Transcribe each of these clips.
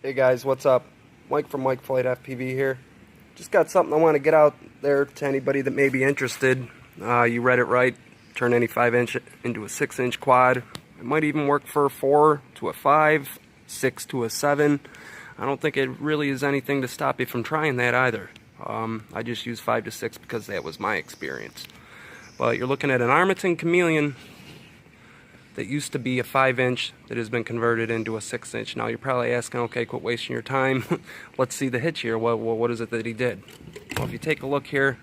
Hey guys, what's up? Mike from Mike Flight FPV here. Just got something I want to get out there to anybody that may be interested. You read it right. Turn any 5-inch into a 6-inch quad. It might even work for a 4 to a 5, 6 to a 7. I don't think it really is anything to stop you from trying that either. I just use 5 to 6 because that was my experience. But you're looking at an Armattan Chameleon that used to be a 5-inch that has been converted into a 6-inch. Now you're probably asking, okay, quit wasting your time. Let's see the hitch here. What is it that he did? Well, if you take a look here,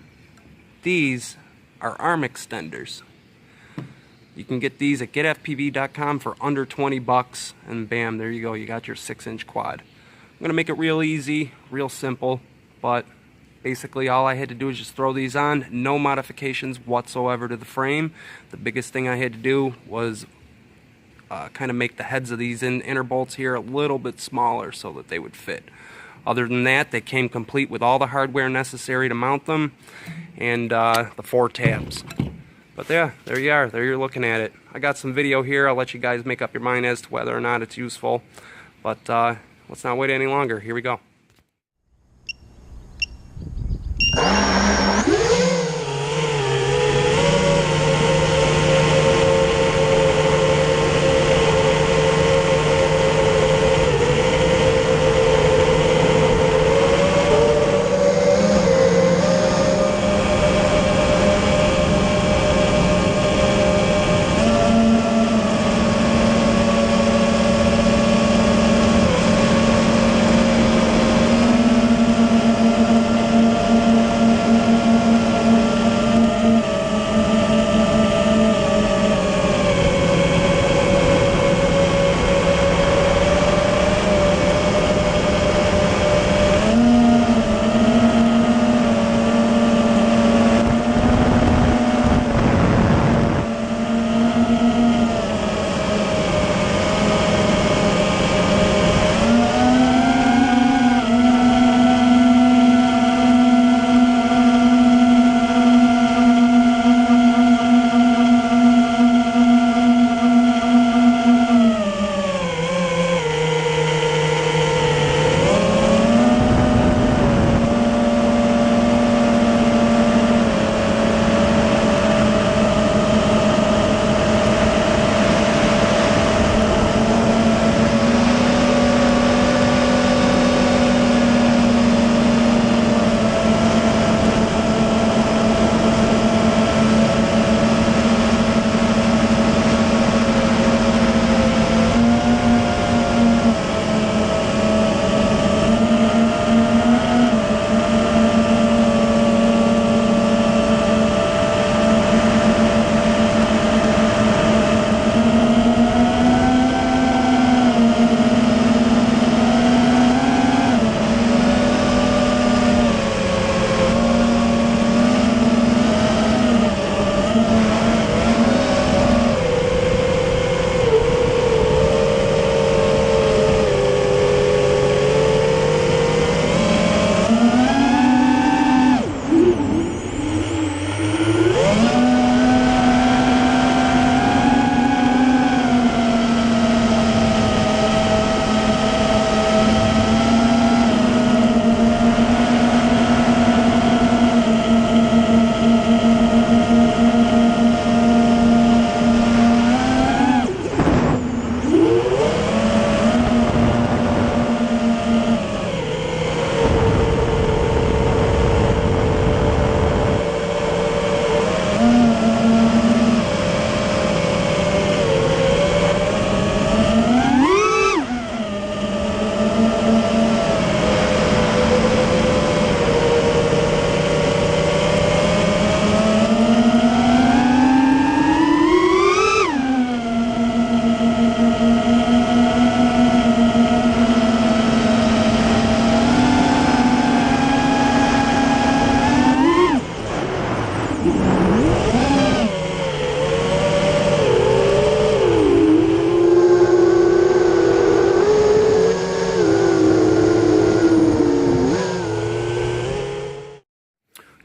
these are arm extenders. You can get these at getfpv.com for under 20 bucks, and bam, there you go. You got your 6-inch quad. I'm gonna make it real easy, real simple, but basically all I had to do is just throw these on, no modifications whatsoever to the frame. The biggest thing I had to do was kind of make the heads of these inner bolts here a little bit smaller so that they would fit. Other than that, they came complete with all the hardware necessary to mount them and the 4 tabs. But yeah, there you are. There you're looking at it. I got some video here. I'll let you guys make up your mind as to whether or not it's useful. But let's not wait any longer. Here we go.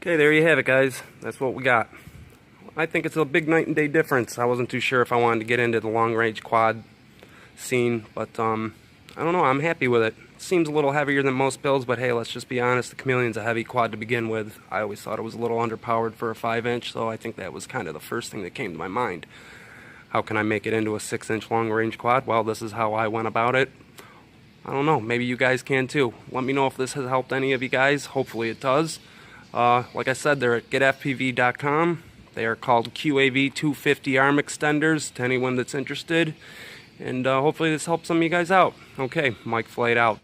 Okay, there you have it, guys. That's what we got. I think it's a big night and day difference. I wasn't too sure if I wanted to get into the long range quad scene, but I don't know, I'm happy with it. seems a little heavier than most builds, but hey, let's just be honest, the Chameleon's a heavy quad to begin with. I always thought it was a little underpowered for a 5-inch, so I think that was kind of the first thing that came to my mind. How can I make it into a 6-inch long-range quad? Well, this is how I went about it. I don't know, maybe you guys can too. Let me know if this has helped any of you guys. Hopefully it does. Like I said, they're at getfpv.com. They are called QAV 250 arm extenders to anyone that's interested. And hopefully this helps some of you guys out. Okay, Mike Flight out.